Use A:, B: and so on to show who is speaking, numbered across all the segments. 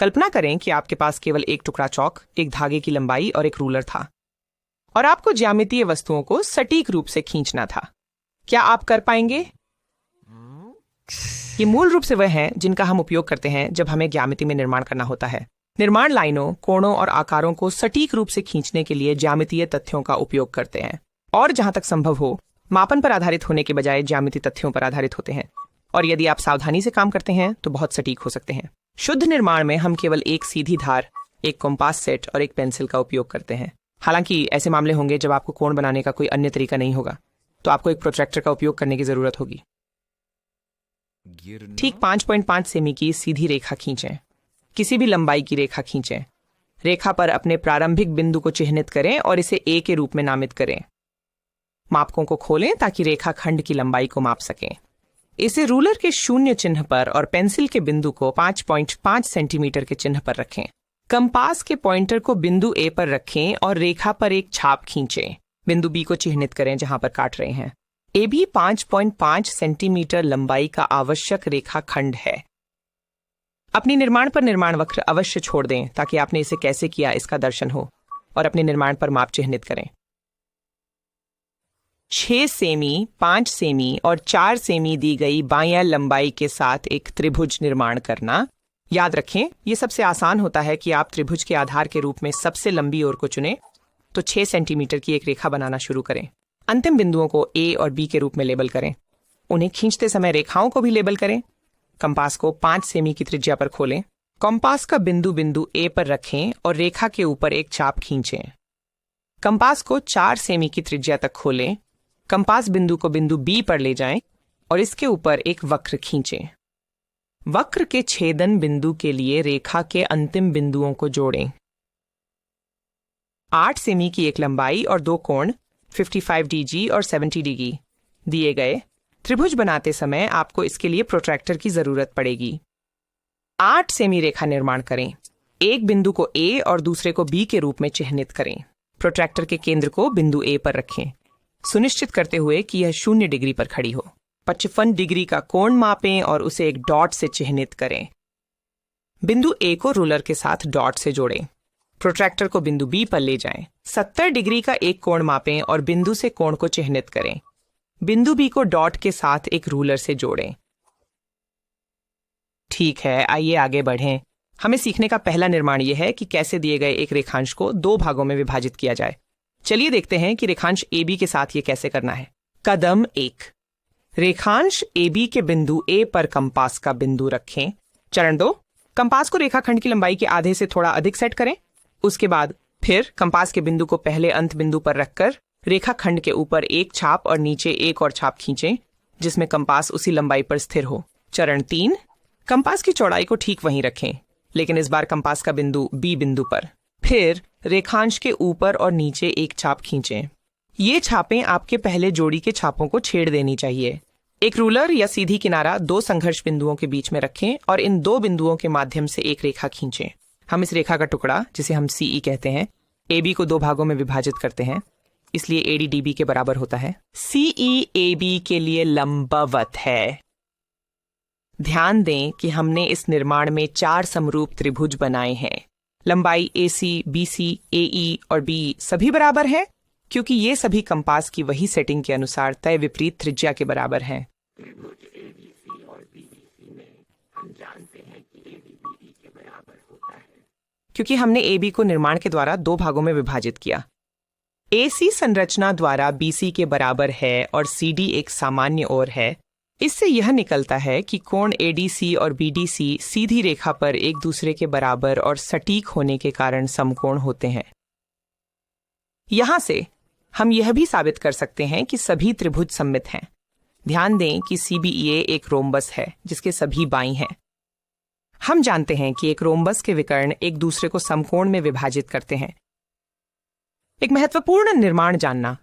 A: कल्पना करें कि आपके पास केवल एक टुकड़ा चौक, एक धागे की लंबाई और एक रूलर था और आपको ज्यामितीय वस्तुओं को सटीक रूप से खींचना था। क्या आप कर पाएंगे? ये मूल रूप से वह हैं जिनका हम उपयोग करते हैं जब हमें ज्यामिति में निर्माण करना होता है। निर्माण लाइनों, कोणों और आकारों को सटीक रूप से खींचने के लिए ज्यामितीय तथ्यों का उपयोग करते हैं और जहां तक संभव हो मापन पर आधारित होने के बजाय ज्यामितीय तथ्यों पर आधारित होते हैं। और यदि आप सावधानी से काम करते हैं तो बहुत सटीक हो सकते हैं। शुद्ध निर्माण में हम केवल एक सीधी धार, एक कॉम्पास सेट और एक पेंसिल का उपयोग करते हैं। हालांकि ऐसे मामले होंगे जब आपको कोण बनाने का कोई अन्य तरीका नहीं होगा, तो आपको एक प्रोट्रैक्टर का उपयोग करने की जरूरत होगी। ठीक 5.5 सेमी की सीधी रेखा खींचें। किसी भी लंबाई की रेखा खींचें। रेखा पर अपने प्रारंभिक बिंदु को चिह्नित करें और इसे ए के रूप में नामित करें। मापकों को खोलें ताकि रेखा खंड की लंबाई को माप सकें। इसे रूलर के शून्य चिन्ह पर और पेंसिल के बिंदु को 5.5 सेंटीमीटर के चिन्ह पर रखें। कंपास के पॉइंटर को बिंदु ए पर रखें और रेखा पर एक छाप खींचें। बिंदु बी को चिह्नित करें जहां पर काट रहे हैं। ए भी 5.5 सेंटीमीटर लंबाई का आवश्यक रेखा खंड है। अपनी निर्माण पर निर्माण वक्र अवश्य छोड़ दें ताकि आपने इसे कैसे किया इसका दर्शन हो, और अपने निर्माण पर माप चिह्नित करें। 6 सेमी, 5 सेमी और 4 सेमी दी गई बाह्य लंबाई के साथ एक त्रिभुज निर्माण करना। याद रखें, यह सबसे आसान होता है कि आप त्रिभुज के आधार के रूप में सबसे लंबी ओर को चुनें तो 6 सेंटीमीटर की एक रेखा बनाना शुरू करें। अंतिम बिंदुओं को ए और बी के रूप में लेबल करें। उन्हें खींचते समय रेखाओं को भी लेबल करें। कंपास को 5 सेमी की त्रिज्या पर खोलें। कंपास का बिंदु ए पर रखें और रेखा के ऊपर एक चाप खींचें। कंपास को 4 सेमी की त्रिज्या तक खोलें। कंपास बिंदु को बिंदु बी पर ले जाएं और इसके ऊपर एक वक्र खींचें। वक्र के छेदन बिंदु के लिए रेखा के अंतिम बिंदुओं को जोड़ें। 8 सेमी की एक लंबाई और 2 कोण 55 डिग्री और 70 डिग्री दिए गए। त्रिभुज बनाते समय आपको इसके लिए प्रोट्रैक्टर की जरूरत पड़ेगी। 8 सेमी रेखा निर्माण करें। एक बिंदु को ए और दूसरे को बी के रूप में चिह्नित करें। प्रोट्रैक्टर के केंद्र को बिंदु ए पर रखें, सुनिश्चित करते हुए कि यह 0 डिग्री पर खड़ी हो। 55 डिग्री का कोण मापें और उसे एक डॉट से चिह्नित करें। बिंदु ए को रूलर के साथ डॉट से जोड़ें। प्रोट्रैक्टर को बिंदु बी पर ले जाएं। 70 डिग्री का एक कोण मापें और बिंदु से कोण को चिह्नित करें। बिंदु बी को डॉट के साथ एक रूलर से जोड़ें। ठीक है, आइए आगे बढ़ें। हमें सीखने का पहला निर्माण यह है कि कैसे दिए गए एक रेखांश को 2 भागों में विभाजित किया जाए। चलिए देखते हैं कि रेखांश ए बी के साथ यह कैसे करना है। कदम 1, रेखांश ए बी के बिंदु ए पर कंपास का बिंदु रखें। चरण 2, कंपास को रेखाखंड की लंबाई के आधे से थोड़ा अधिक सेट करें। उसके बाद फिर कंपास के बिंदु को पहले अंत बिंदु पर रखकर रेखाखंड के ऊपर एक छाप और नीचे एक और छाप खींचें जिसमें कंपास उसी लंबाई पर स्थिर हो। चरण 3, कंपास की चौड़ाई को ठीक वहीं रखें, लेकिन इस बार कंपास का बिंदु बी बिंदु पर। फिर रेखांश के ऊपर और नीचे एक छाप खींचें। ये छापें आपके पहले जोड़ी के छापों को छेड़ देनी चाहिए। एक रूलर या सीधी किनारा 2 संघर्ष बिंदुओं के बीच में रखें और इन 2 बिंदुओं के माध्यम से एक रेखा खींचें। हम इस रेखा का टुकड़ा, जिसे हम सीई कहते हैं, ए बी को 2 भागों में विभाजित करते हैं, इसलिए एडी डीबी के बराबर होता है। सीई ए बी के लिए लंबवत है। ध्यान दें कि हमने इस निर्माण में 4 समरूप त्रिभुज बनाए हैं। लंबाई AC, BC, AE और B सभी बराबर है क्योंकि ये सभी कंपास की वही सेटिंग के अनुसार तय विपरीत त्रिज्या के बराबर हैं। त्रिभुज ABC और BDC में हम जानते हैं कि AB BD के बराबर होता है क्योंकि हमने AB को निर्माण के द्वारा 2 भागों में विभाजित किया। AC संरचना द्वारा BC के बराबर है और CD एक सामान्य ओर है। इससे यह निकलता है कि कोण ADC और BDC सीधी रेखा पर एक दूसरे के बराबर और सटीक होने के कारण समकोण होते हैं। यहां से हम यह भी साबित कर सकते हैं कि सभी त्रिभुज सममित हैं। ध्यान दें कि CBEA एक रोम्बस है जिसके सभी बाईं हैं। हम जानते हैं कि एक रोम्बस के विकर्ण एक दूसरे को समकोण में विभाजित करते हैं। एक महत्वपूर्ण निर्माण जानना,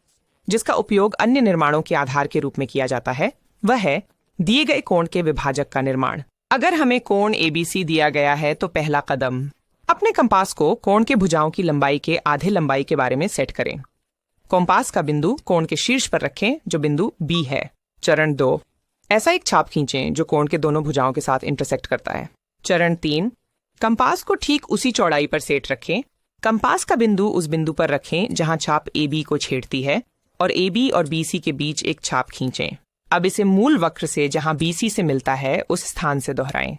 A: जिसका उपयोग अन्य निर्माणों के आधार के रूप में किया जाता है, वह है दिए गए कोण के विभाजक का निर्माण। अगर हमें कोण ABC दिया गया है तो पहला कदम, अपने कंपास को कोण के भुजाओं की लंबाई के आधे लंबाई के बारे में सेट करें। कंपास का बिंदु कोण के शीर्ष पर रखें जो बिंदु B है। चरण 2, ऐसा एक छाप खींचें जो कोण के दोनों भुजाओं के साथ इंटरसेक्ट करता है। चरण 3, कंपास को ठीक उसी चौड़ाई पर सेट रखें। कंपास का बिंदु उस बिंदु पर रखें जहां छाप AB को छेड़ती है और AB और BC के बीच एक छाप खींचें। अब इसे मूल वक्र से जहां BC से मिलता है उस स्थान से दोहराएं।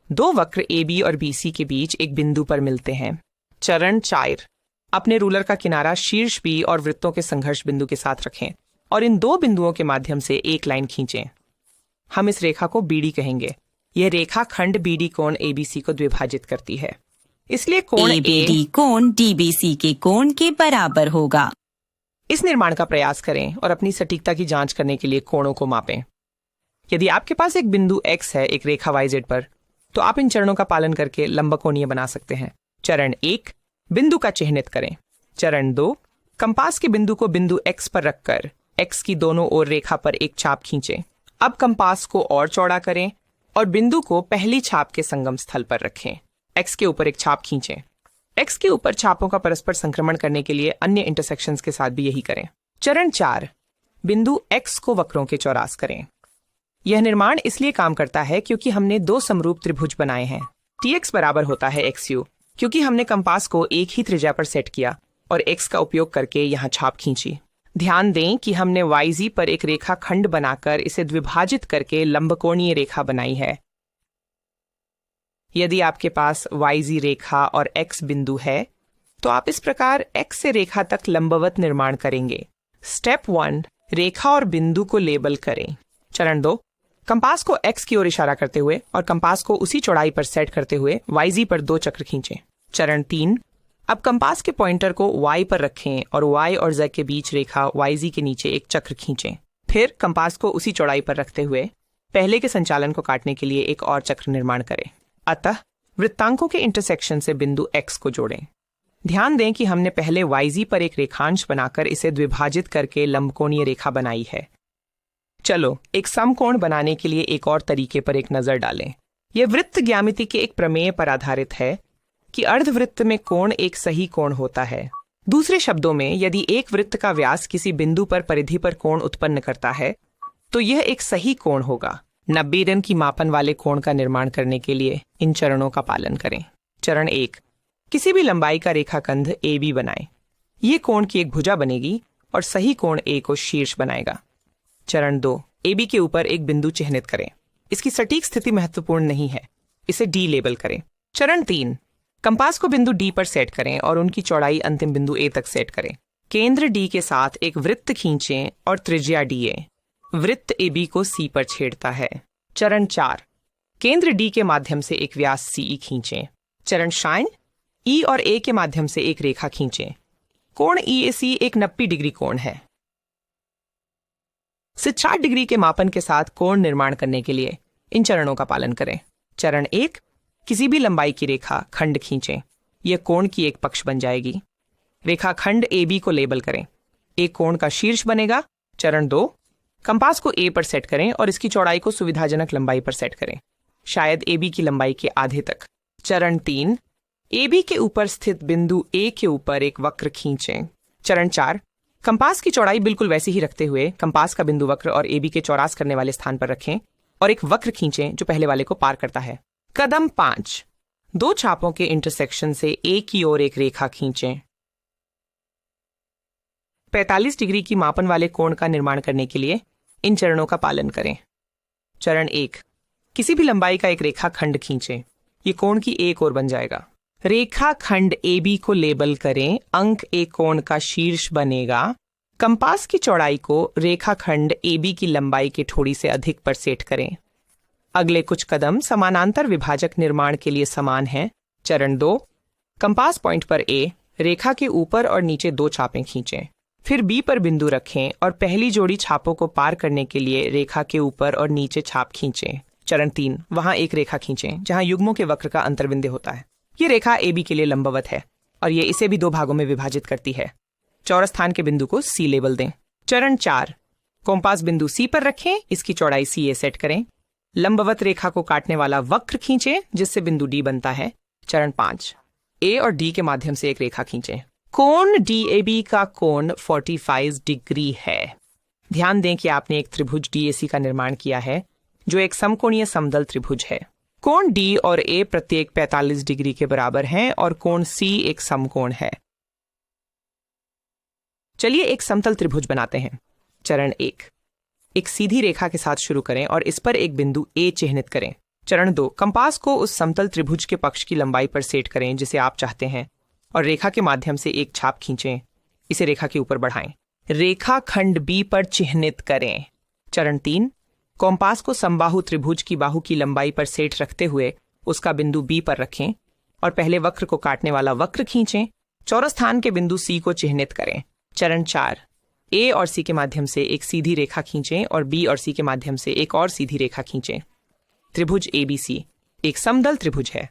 A: दो वक्र AB और BC के बीच एक बिंदु पर मिलते हैं। चरण 4, अपने रूलर का किनारा शीर्ष B और वृत्तों के संघर्ष बिंदु के साथ रखें और इन दो बिंदुओं के माध्यम से एक लाइन खींचें। हम इस रेखा को BD कहेंगे। यह रेखा खंड BD कोण ABC को द्विभाजित करती है, इसलिए कोण
B: ABD कोण DBC के कोण के बराबर होगा।
A: इस निर्माण का प्रयास करें और अपनी सटीकता की जांच करने के लिए कोणों को मापें। यदि आपके पास एक बिंदु X है एक रेखा YZ पर, तो आप इन चरणों का पालन करके लंबकोणीय बना सकते हैं। चरण 1, बिंदु का चिह्नित करें। चरण 2, कंपास के बिंदु को बिंदु X पर रखकर X की दोनों ओर रेखा पर एक छाप खींचें। अब कंपास को और चौड़ा करें और बिंदु को पहली छाप के संगम स्थल पर रखें। X के ऊपर एक छाप खींचें। X के ऊपर छापों का परस्पर संक्रमण करने के लिए अन्य इंटरसेक्शंस के साथ भी यही करें। चरण 4, बिंदु X को वक्रों के चौरास करें। यह निर्माण इसलिए काम करता है क्योंकि हमने दो समरूप त्रिभुज बनाए हैं। TX बराबर होता है XU, क्योंकि हमने कंपास को एक ही त्रिज्या पर सेट किया और X का उपयोग करके यहाँ छाप खींची। ध्यान दें कि हमने YZ पर एक रेखा खंड बनाकर इसे द्विभाजित करके लंबकोणीय रेखा बनाई है। यदि आपके पास YZ रेखा और X बिंदु है, तो आप इस प्रकार X से रेखा तक लंबवत निर्माण करेंगे। स्टेप 1, रेखा और बिंदु को लेबल करें। चरण 2, कंपास को X की ओर इशारा करते हुए और कंपास को उसी चौड़ाई पर सेट करते हुए YZ पर 2 चक्र खींचें। चरण 3, अब कंपास के पॉइंटर को Y पर रखें और Y और Z के बीच रेखा YZ के नीचे एक चक्र खींचें। फिर कंपास को उसी चौड़ाई पर रखते हुए पहले के संचालन को काटने के लिए एक और चक्र निर्माण करें। अतः वृत्तांकों के इंटरसेक्शन से बिंदु X को जोड़ें। ध्यान दें कि हमने पहले YZ पर एक रेखांश बनाकर इसे द्विभाजित करके लंबकोणीय रेखा बनाई है। चलो एक समकोण बनाने के लिए एक और तरीके पर एक नजर डालें। यह वृत्त ज्यामिति के एक प्रमेय पर आधारित है कि अर्धवृत्त में कोण एक सही कोण होता है। दूसरे शब्दों में, यदि एक वृत्त का व्यास किसी बिंदु पर परिधि पर कोण उत्पन्न करता है, तो यह एक सही कोण होगा। 90 रन की मापन वाले कोण का निर्माण करने के लिए इन चरणों का पालन करें। चरण 1, किसी भी लंबाई का रेखाखंड AB बनाएं। ये कोण की एक भुजा बनेगी और सही कोण A को शीर्ष बनाएगा। चरण 2, AB के ऊपर एक बिंदु चिह्नित करें। इसकी सटीक स्थिति महत्वपूर्ण नहीं है, इसे D लेबल करें। चरण 3, कंपास को बिंदु D पर सेट करें और उनकी चौड़ाई अंतिम बिंदु A तक सेट करें। केंद्र D के साथ एक वृत्त खींचें और त्रिज्या DA। वृत्त AB को C पर छेड़ता है। चरण 4, केंद्र D के माध्यम से एक व्यास CE खींचें। चरण 5, E और A के माध्यम से एक रेखा खींचें। कोण EAC एक 90 डिग्री कोण है। 60 डिग्री के मापन के साथ कोण निर्माण करने के लिए इन चरणों का पालन करें। चरण 1, किसी भी लंबाई की रेखा खंड खींचें। यह कोण की एक पक्ष बन जाएगी। रेखा खंड AB को लेबल करें। एक कोण का शीर्ष बनेगा। चरण 2, कंपास को A पर सेट करें और इसकी चौड़ाई को सुविधाजनक लंबाई पर सेट करें, शायद AB की लंबाई के आधे तक। चरण 3, AB के ऊपर स्थित बिंदु A के ऊपर एक वक्र खींचें। चरण 4, कंपास की चौड़ाई बिल्कुल वैसी ही रखते हुए कंपास का बिंदु वक्र और AB के चौरास करने वाले स्थान पर रखें और एक वक्र खींचें जो पहले वाले को पार करता है। कदम 5, दो छापों के इंटरसेक्शन से A की ओर एक रेखा खींचें। 45 डिग्री की मापन वाले कोण का निर्माण करने के लिए इन चरणों का पालन करें। चरण 1, किसी भी लंबाई का एक रेखा खंड खींचें। ये कोण की एक ओर बन जाएगा। रेखा खंड AB को लेबल करें। अंक A कोण का शीर्ष बनेगा। कंपास की चौड़ाई को रेखा खंड AB की लंबाई के थोड़ी से अधिक पर सेट करें। अगले कुछ कदम समानांतर विभाजक निर्माण के लिए समान हैं। चरण 2, कंपास पॉइंट पर A, रेखा के ऊपर और नीचे 2 छापें खींचें। फिर B पर बिंदु रखें और पहली जोड़ी छापों को पार करने के लिए रेखा के ऊपर और नीचे छाप खींचें। चरण 3, वहां एक रेखा खींचें जहां युग्मों के वक्र का अंतर्बिंदु होता है। ये रेखा AB के लिए लंबवत है और ये इसे भी 2 भागों में विभाजित करती है। चौरस स्थान के बिंदु को C लेबल दें। चरण 4, कंपास बिंदु C पर रखें, इसकी चौड़ाई CA सेट करें। लंबवत रेखा को काटने वाला वक्र खींचें जिससे बिंदु D बनता है। चरण 5, A और D के माध्यम से एक रेखा खींचें। कोण DAB का कोण 45 डिग्री है। ध्यान दें कि आपने एक त्रिभुज DAC का निर्माण किया है जो एक समकोणीय समतल त्रिभुज है। कोण डी और ए प्रत्येक 45 डिग्री के बराबर हैं और कोण सी एक समकोण है। चलिए एक समतल त्रिभुज बनाते हैं। चरण 1, एक सीधी रेखा के साथ शुरू करें और इस पर एक बिंदु ए चिह्नित करें। चरण 2, कंपास को उस समतल त्रिभुज के पक्ष की लंबाई पर सेट करें जिसे आप चाहते हैं और रेखा के माध्यम से एक छाप खींचें। इसे रेखा के ऊपर बढ़ाएं। रेखा खंड बी पर चिह्नित करें। चरण 3, कंपास को समबाहु त्रिभुज की बाहु की लंबाई पर सेट रखते हुए उसका बिंदु बी पर रखें और पहले वक्र को काटने वाला वक्र खींचें। चौरस स्थान के बिंदु सी को चिह्नित करें। चरण 4, ए और सी के माध्यम से एक सीधी रेखा खींचें और बी और सी के माध्यम से एक और सीधी रेखा खींचें। त्रिभुज एबीसी एक समतल त्रिभुज है।